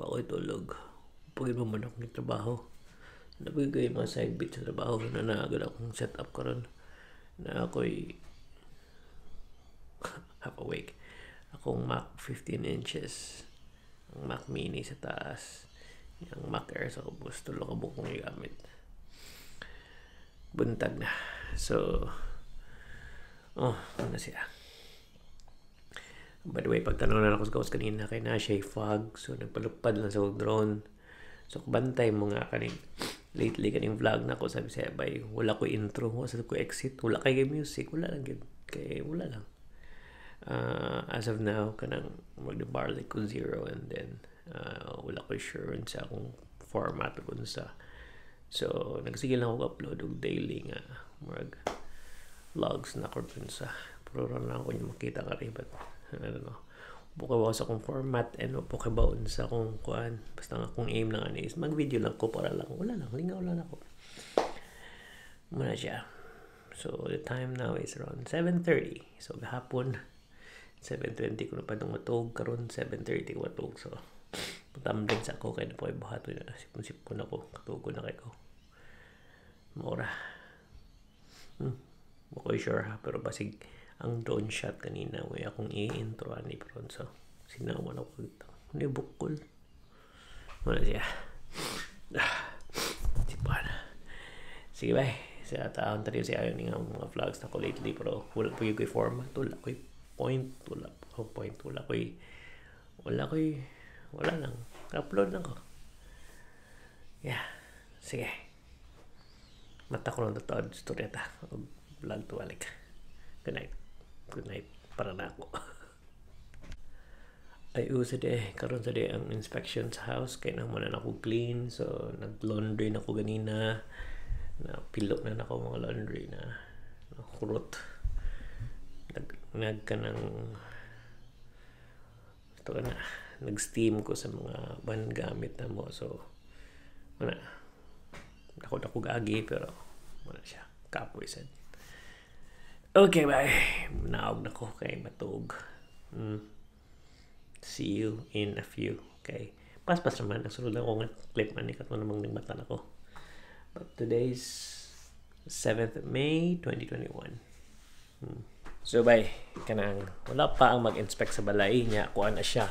ako'y tulog. Pagin mo man akong trabaho. Nabigay ko yung mga side bit sa trabaho na naagad akong set up karon na ako'y half awake. Akong Mac 15 inches. Ang Mac Mini sa taas. Yung Mac Air sa kubos. Tulo ka bukong igamit. Buntag na. So, ano siya. By the way, pagtanong na ako sa kawas kanina kay na siya fog. So, nagpalupad lang sa drone. So, bantay mo nga kaning lately kaning vlog na ko. Sabi siya, bay, wala ko intro. Wala ko exit. Wala kay music. Wala lang. Kaya wala lang. As of now, kanang mag-barley ko 0 and then wala ko sure sa akong format kung sa. So, nagsigil lang ako upload og daily nga mag vlogs na ko dun sa pero lang ko yung makita ka rin but I don't know bukabaw sa akong format and bukabaw sa akong kuan basta nga akong aim lang is mag video lang ko para lang wala lang lingaw lang ako muna siya. So the time now is around 7:30 so gahapon 7:20 ko na pa nung matug karon 7:30 ko matug so tamding sa ako kaya na po ay buhato na sipon ako katugo na kay ko mura okay sure ha pero basig ang drone shot kanina way akong i-intro ni Pron so sinawan ako dito ni bukol wala siya sipan sige bye sa taon tari siya yun nga mga vlogs na ko lately pero wala po yung format wala ko point wala lang upload lang ko yeah sige mata ko lang totoo storya ta vlog to balik good night para na ako ay usa de karon sa de ang inspection sa house kay nang muna na ako clean so nag laundry na ko ganina na pilok na nako mga laundry na kurot kanang ito ka na nag-steam ko sa mga ban gamit na mo so wala ako gagi pero wala siya kapoy sad okay bye naog na ko kay matug see you in a few okay paspas naman nasunod lang ko nga clip man ikat mo namang nagmata na ko but today's 7th May 2021 so bye kanang wala pa ang mag-inspect sa balay niya kuan na siya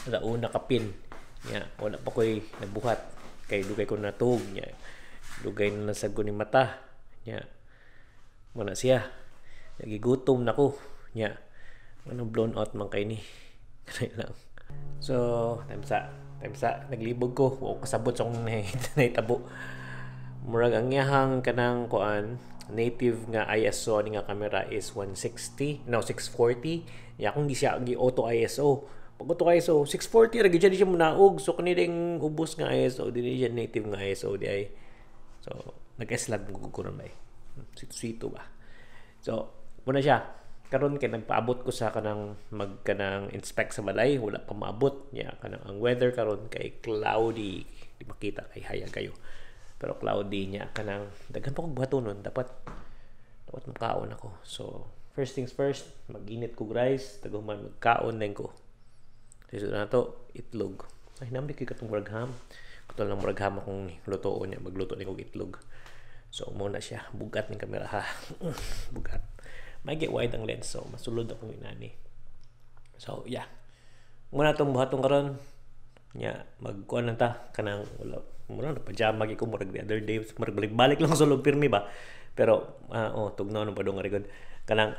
wala una kapin niya wala pa ko'y nagbuhat kay dugay ko natug niya dugay na nasag ni mata niya wala siya nagigutom na ko niya ano blown out man kay ni lang so time sa naglibog ko o kasabot sa akong nahitabo murag ang yahang kanang kuan native nga ISO ni nga camera is 160 no 640 ya kung di siya gi auto ISO pag auto ISO 640 ra gyud siya munaog so kani ding ubos nga ISO dili siya native nga ISO di ay so nag-eslag ko ron bay sito ba so muna siya karon kay nagpaabot ko sa kanang magkanang inspect sa balay wala pa maabot ya kanang ang weather karon kay cloudy di makita kay hayag kayo pero cloudy niya kanang daghan pa kog buhatonon dapat makaon ako so first things first mag-init ko rice taguman magkaon din ko so na to itlog ay namdi kay katong muragham katong lang muragham akong lutoon niya magluto ni kog itlog so muna siya bugat ning kamera ha bugat may get wide ang lens so masulod akong inani so yeah muna tong buhaton karon nya magkuan lang ta kanang wala muna na pajama gi ko murag the other day murag balik lang sa loob pirmi ba pero tugnaw no padong rigod kanang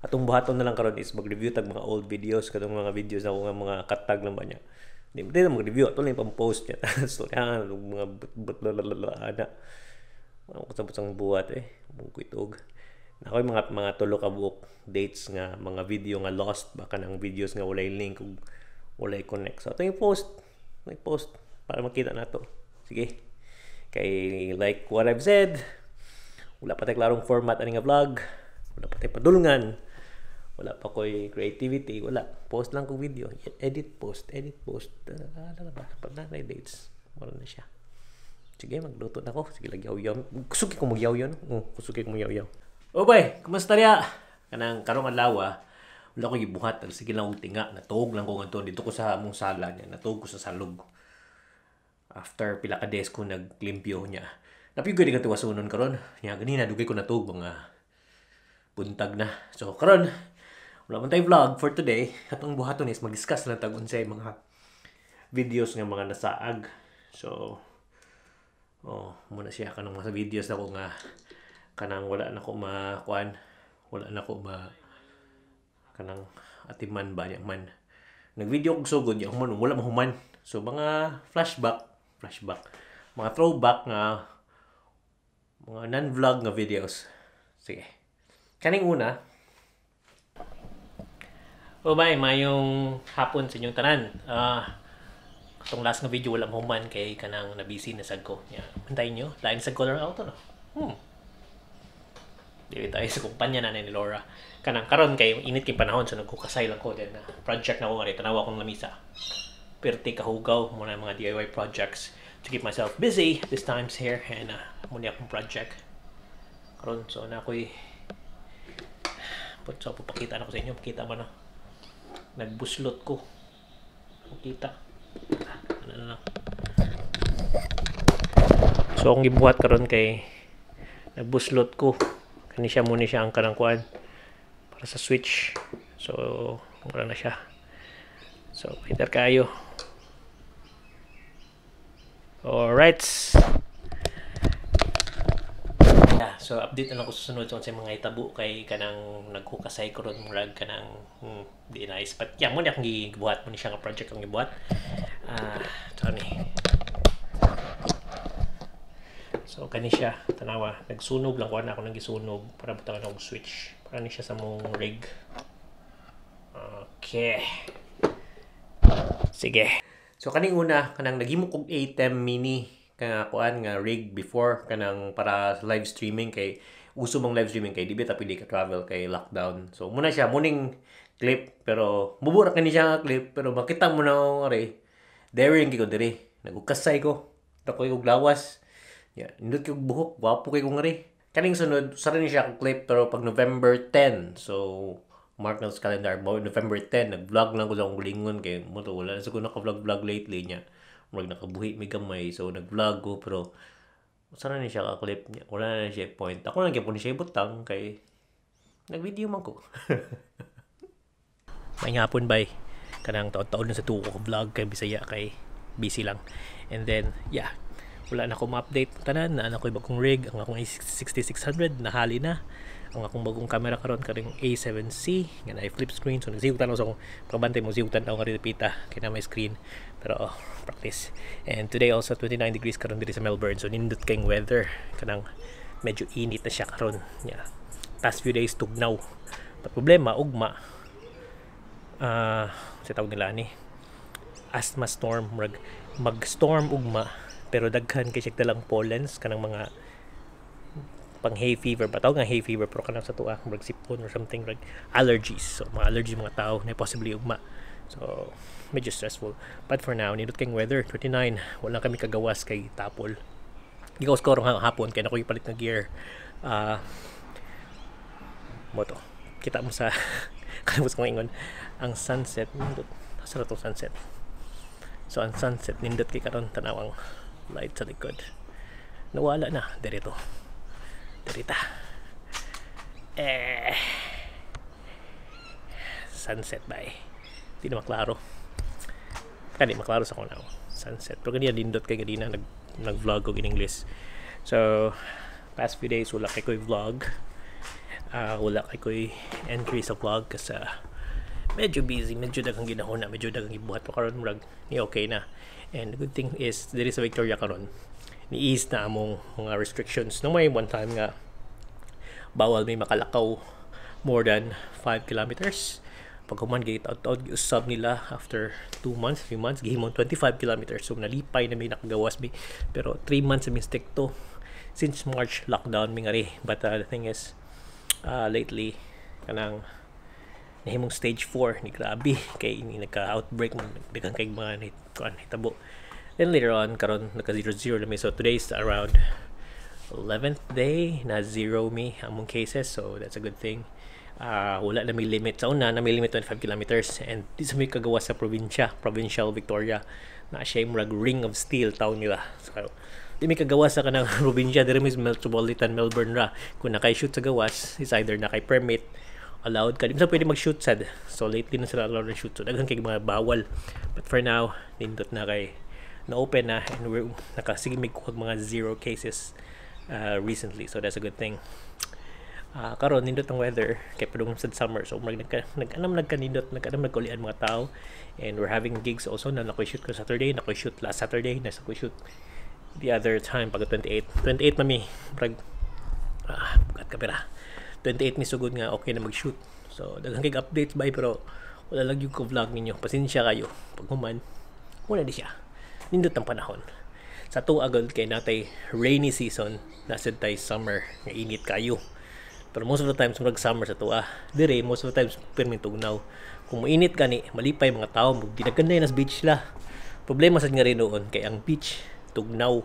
atong buhaton na lang karon is mag-review tag mga old videos kadong mga videos ako nga mga katag lang ba niya di mo mag-review ato lang pang-post niya so mga ana ako sa buhat mungkuitog na ako'y mga tulo ka buok dates nga mga video nga lost baka nang videos nga walay link ug walay connect so ato yung post para makita nato sige kay like what I've said wala pa tay klarong format ani nga vlog wala pa tay padulngan wala pa ko'y creativity wala post lang ko video edit post pag na dates wala na siya sige magluto na ko sige lagi yaw kusuki ko magyaw yon kusuki ko magyaw bay kumusta niya kanang karong adlaw wala ko gibuhat sige lang og tinga natuog lang ko ngadto dito ko sa among sala niya natuog ko sa salog After pila ka days ko naglimpyo niya. Napigod nga tiwasunon karon. Nya ganina dugay ko natug mga buntag na. So karon wala man tay vlog for today. Atong buhaton is mag-discuss na tag unsay mga videos nga mga nasaag. So muna siya kanang mga videos na ko nga kanang wala na ko makuan, wala na ko kanang atiman ba niya man. Nag-video kog sugod ya human wala mahuman. So mga flashback, mga throwback nga mga non-vlog nga videos. Sige. Kaning una. Mayong hapon sa inyong tanan. Itong last nga video wala mahuman kay kanang nabisi na sad ko. Yeah. Antayin nyo. Lain sa color auto no. Dili tayo sa kumpanya na ni Laura. Kanang karon kay init kay panahon so nagkukasay lang ko din na project na ko nga tanawa kong lamisa. Perti kahugaw mo na mga DIY projects to keep myself busy this times here and muna akong project. Karon so na ako'y papakita na ko sa inyo. Makita mo na. Nagbuslot ko. Makita. So akong gibuhat karon kay nagbuslot ko. Kani siya muna siya ang kanang kuan para sa switch. So mura na siya. So kita kayo. Alright. So update na ako susunod sa mga itabo kay kanang naghukasay ko ron murag kanang di nice. But yeah, muna akong gibuhat mo ni siya nga project akong gibuhat. So kani siya tanawa nagsunog lang ko na ako nang gisunog para butangan og switch para ni siya sa mong rig. Okay. Sige. So kaning una kanang naghimo kog A10 mini kaya kuan nga rig before kanang para live streaming kay uso mong live streaming kay di ba pili ka travel kay lockdown. So muna siya muning clip pero mubura kani siya nga clip pero makita mo na ari daring ko diri nagukasay ko tako yung lawas. Yeah, nindot ko buhok, wapo kay kong ngari. Kaning sunod, sara ni siya ang clip pero pag November 10. So, mark na sa calendar mo, November 10, nag-vlog lang ko sa akong gulingon kay mo to wala na sa ko naka-vlog lately niya. Murag nakabuhi may gamay. So, nag-vlog ko pero sara ni siya ka clip niya. Wala na siya point. Ako lang gyapon siya ibutang kay nag-video man ko. May ngapon bay. Kanang taon-taon na sa tuko ko vlog kay Bisaya kay busy lang. And then, yeah. Wala na akong ma-update tanan na anak ko bagong rig ang akong A6600 nahali na ang akong bagong camera karon karing A7C nga na flip screen so nagsigutan ako sa akong pagabantay mo sigutan ako nga repita kay na may screen pero practice. And today also 29 degrees karon diri sa Melbourne so nindot kayong weather kanang medyo init na siya karon yeah. Past few days tugnaw but problema ugma sa tawag nila ni asthma storm mag-storm ugma pero daghan kay siya dalang pollens kanang mga pang hay fever ba tawag nga hay fever pero kanang sa tuwa murag sipon or something like allergies so mga allergy mga tao na possibly ugma so medyo stressful but for now nindot kayong weather 29 wala kami kagawas kay tapol gigawas ko karong hapon kay nakoy palit nga gear moto kita mo sa kanang ko ingon ang sunset nindot sa ratong sunset so ang sunset nindot kay karon tanawang light sa likod nawala na derita sunset ba di na maklaro kani maklaro sa kunaw sunset pero ganyan lindot kay ganina nag-vlog ko in English so past few days wala kay ko'y vlog wala kay ko'y entry sa vlog kasi medyo busy medyo dagang ginahuna medyo dagang ibuhat pa karon murag ni okay na. And the good thing is, there is a Victoria karon. Ni-ease na among mga restrictions. No may one time nga, bawal may makalakaw more than 5 kilometers. Pag human, giusab nila after 2 months, 3 months, gihimong 25 kilometers. So, nalipay na may nakagawas. Pero 3 months na may stick to. Since March, lockdown may ngari. But the thing is, lately, kanang nahimong stage 4 ni grabe kay ini nagka-outbreak daghang kay mga hitabo. Then later on karon naka 0-0 na mi so today's around 11th day na zero me among cases so that's a good thing. Wala na may limit. Sa una, na may limit 25 kilometers. And di sa may kagawa sa Provincial Victoria, na siya yung ring of steel taon nila. So, di may kagawas sa kanang probinsya, diri may Metropolitan Melbourne ra. Kung nakay-shoot sa gawas, is either nakay-permit, allowed ka. Di sa pwede mag-shoot sad. So, lately na sila allowed na shoot. So, daghan kay mga bawal. But for now, nindot na kay na-open na and we're nakasige may mga 0 cases recently. So, that's a good thing. Karon nindot ang weather kay padung sa summer, so nagkulian mga tao, and we're having gigs also na nakoy shoot ko Saturday, nakoy shoot last Saturday, nakoy shoot the other time pag 28 mami brag bukat kamera 28 ni sugod nga okay na mag-shoot. So daghang kay updates bay, pero wala lang yung vlog ninyo, pasensya kayo pag human wala di siya, nindot ang panahon sa tuagod kay natay rainy season, nasa tay summer nga init kayo. Pero most of the times, murag summer sa tuwa. Dire, most of the times, permin tugnaw. Kung mainit ka ni, malipay mga tao, dinaganda yun as beach la. Problema sa nga rin noon, kay ang beach, tugnaw.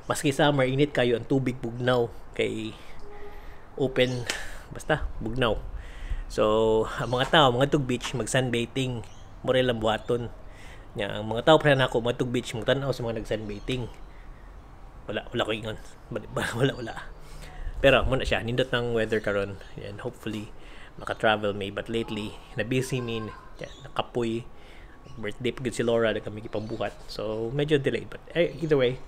Maski summer, init kayo, ang tubig, bugnaw. Kay open, basta, bugnaw. So, ang mga tao, mga tug beach, mag-sunbathing, mura lang buhaton. Ang mga tao, para na ako, mga tug beach, magtanaw sa mga nag-sunbathing. Wala ko ingon. Wala. Pero muna siya, nindot ng weather karon, and hopefully maka-travel may, but lately na busy min, nakapoy birthday pagod si Laura na kami ipambuhat, so medyo delayed, but either way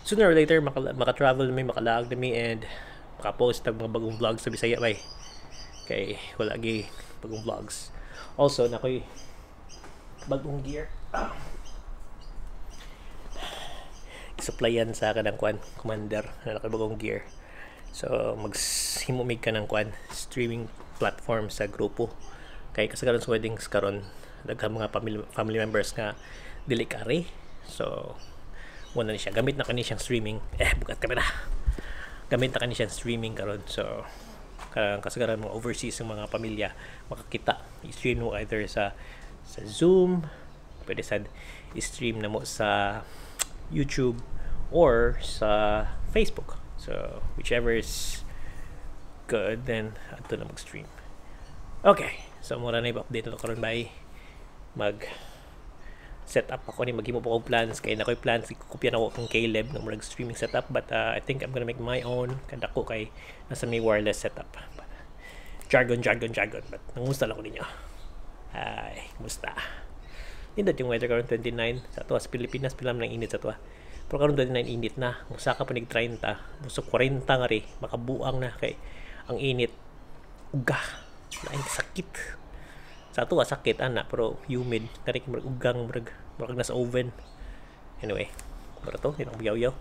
sooner or later maka-travel may, makalaag na mi, and maka-post ng mga bagong vlogs sa Bisaya bay, kay wala gi bagong vlogs. Also nakoy bagong gear supplyan sa kanang commander na nakoy bagong gear. So, maghimumig ka ng streaming platform sa grupo. Kaya kasagaran sa weddings karon, daghang mga family members nga dili kari. So, muna ni siya. Gamit na kani siyang streaming. Bukat kamera. Gamit na kani siyang streaming karon. So, kasagaran mga overseas ng mga pamilya makakita. I-stream mo either sa Zoom, pwede sa i-stream na mo sa YouTube or sa Facebook. So, whichever is good, then ato na mag-stream. Okay. So, mura na i-update na karon bay. Mag-set up ako ni maghimo po akong plans. Kaya na ko'y plans. Ikukupyan ako kung Caleb ng murag streaming setup. But I think I'm gonna make my own. Kanda ko kay nasa may wireless setup. Jargon. But nangusta lang ko ninyo. Ay, musta. Nindot yung weather karon 29. Sa tuwa sa Pilipinas, pilam ng init sa tuwa. Pero karon 29 init na, usa ka panig 30, muso 40 nga ri, makabuang na kay ang init. Lain sakit. Sa ato sakit ana, pero humid, kani murag ugang, murag nasa oven. Anyway, para to, hirang biyaw-yaw.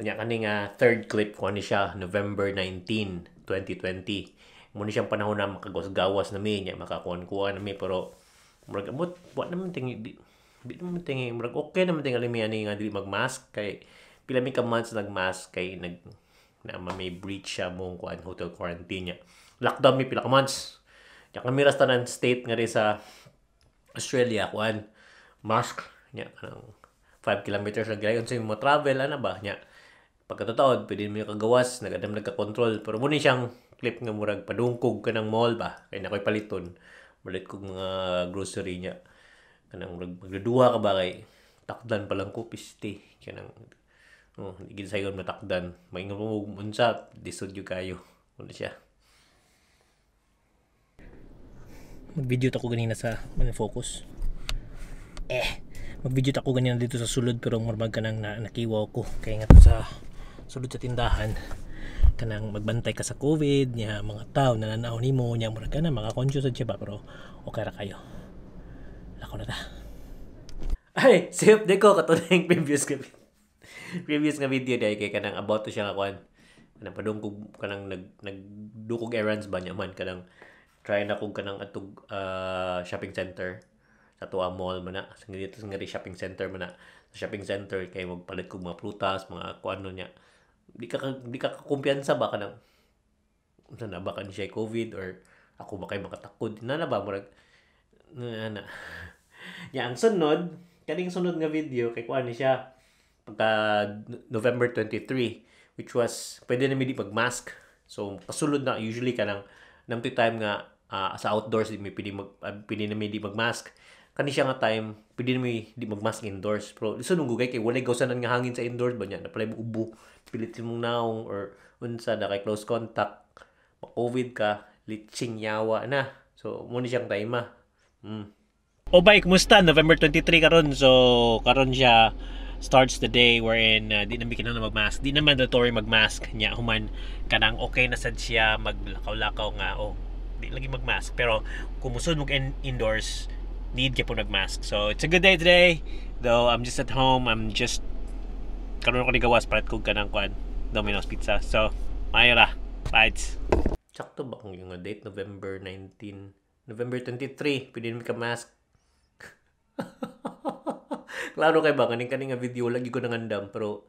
Unya kani nga third clip ko ni siya November 19, 2020. Muna siyang panahon na makagawas na mi, makakuan-kuan na mi, pero murag amot, wa naman tingi di naman tingi, murag okay naman tingali mi ani nga dili mag-mask, kay pila mi ka months nag-mask, kay na may breach siya mong hotel quarantine niya. Lockdown mi pila ka months. Ya kami ra tanan state nga rin sa Australia mask nya kanang 5 kilometers lang gyud sa mo travel ana ba nya. Pagkatotoo pwede mi kagawas, nagka-control, pero muna siyang clip nga murag padungkog ka ng mall ba, kay nakoy paliton balit kog mga grocery niya. Kanang magduduha ka ba kay takdan pa lang ko piste kanang gid sayon matakdan maingon mo unsa disod yu kayo una siya. Mag-video ta ko ganina sa focus. Mag-video ta ko ganina dito sa sulod, pero marmag kanang nakiwaw ko kay nga sa sulod sa tindahan kanang magbantay ka sa COVID nya, mga tao na nananaw nimo nya murag kana mga conscious siya ba, pero okay ra kayo. Lako na ta. Ay, save de ko katunay previous nga video dai kay kanang about to siya nga kanang padungkog kanang nagdukog errands ba nya man, kanang try na kog kanang atog shopping center sa tuwa mall man na dito sa shopping center man na sa shopping center kay magpalit kog mga prutas, mga kuano nya. Di ka kumpiyansa ba kanang unsa na ba kan siya COVID or ako ba kay makatakod na ba murag na. Ya, ang sunod, kaning sunod nga video kay kuan ni siya pagka November 23, which was pwede na mi di mag-mask. So pasulod na usually kanang namtoy time nga sa outdoors di may pili na may di magmask. Kani siya nga time pili na may di magmask indoors. Pero iso nung gugay kay walay gawsanan nga hangin sa indoors ba niya. Napalay mo ubo, pilit mong naong or unsa na kay close contact. Ma-COVID ka, litsing yawa na. So mo ni siyang time O bay, kumusta? November 23 karon. So karon siya starts the day wherein di na kinahanglan magmask. Di na mandatory magmask nya human kanang okay na sad siya maglakaw-lakaw nga di lagi magmask. Pero kung musod mo indoors, need ka po magmask. So it's a good day today. Though I'm just at home, I'm just karon ko ni gawas palit ko kanang kuan Domino's Pizza. So mayra, bites. Sakto ba kung yung date November 19, November 23, pwede mi ka mask. Klaro kay ba kaning nga video lagi ko nangandam pero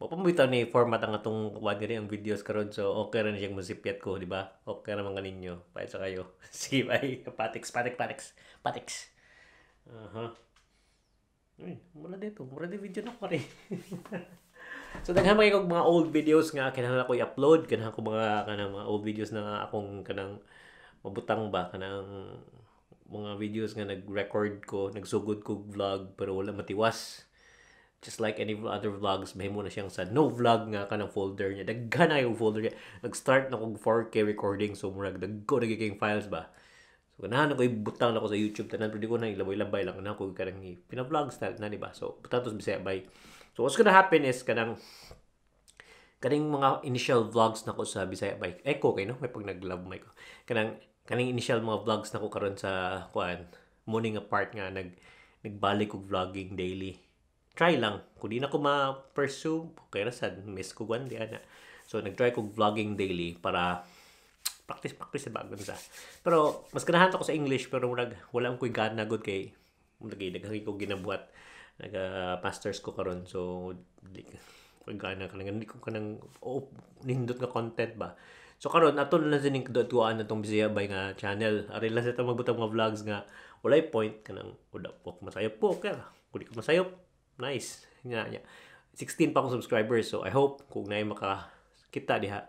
mapamita ni format ang atong kuan diri ang videos karon so okay ra ni siyang masipyat ko di ba? Okay ra man kaninyo. Pait sa kayo. Sige bye. Patiks. Uy, mula dito video na ko rin. So daghan man kog mga old videos nga kinahanglan ko i-upload, kinahanglan ko mga mga old videos na akong kanang mabutang ba kanang mga videos nga nag-record ko, nagsugod ko vlog pero wala matiwas. Just like any other vlogs, mahimo na siyang sa no vlog nga kanang folder niya. Daghan na yung folder niya. Nag-start na kog 4K recording so murag dagko nagiging files ba. So ganahan ko ibutang na ko sa YouTube tanan pero di ko na ilabay-labay lang na ko kanang pina-vlog style na di ba. So butang to sa Bisaya bay. So what's gonna happen is kaning mga initial vlogs na ko sa Bisaya bay. Echo kay no may pag nag-love mic ko. Kaning initial mga vlogs na ko karon sa kuan morning apart nga nagbalik og vlogging daily. Try lang kung di na ko ma-pursue okay ra sad miss ko gwan di ana. So nag-try kog vlogging daily para practice sa bagon sa. Pero mas ganahan ko sa English pero wala ko'y gana good kay daghang ko ginabuhat masters ko karon so gana kanang hindi ko kanang nindot nga content ba. So karon aton na sining tuan natong Bisaya bay nga channel. Ari lang sa magbutang mga vlogs nga walay point kanang udak po masayop po kaya kung di ko masayop nice nya 16 pa akong subscribers so I hope kung naay makakita diha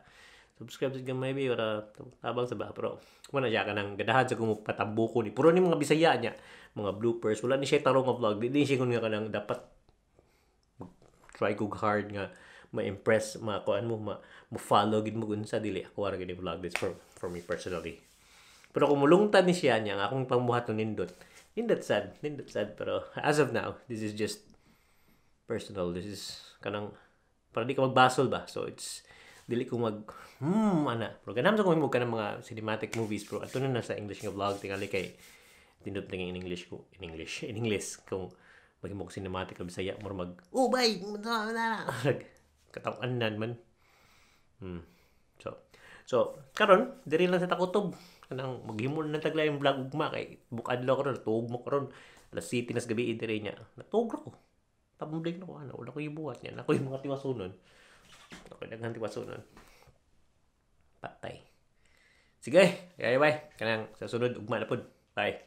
subscribe sa maybe para tabang sa ba pero wala siya kanang gadahan sa kung patambuko ni puro ni mga Bisaya nya mga bloopers wala ni siya tarong nga vlog di siya kun nga kanang dapat try ko hard nga ma-impress makuan mo follow gid mo unsa dili ako ra gid vlog this for me personally pero kung mulungtan ni siya nya nga akong pambuhaton nindot sad pero as of now this is just personal this is kanang para di ka magbasol ba so it's dili ko ana pero ganam sa ko mo kanang mga cinematic movies pero ato na sa English nga vlog tingali kay tindot lang in English kung maging mo cinematic na Bisaya mo bay katawan man so karon diri lang sa takutob kanang maghimol na taglay yung vlog ugma kay bukadlaw karon tuog mo karon alas 7 nas gabi diri nya natug ko tabambling na ko ana wala ko ibuhat nya ako yung mga tiwasunon ako daghan tiwasunon patay sige bye kanang sa sunod ugma na pod bye.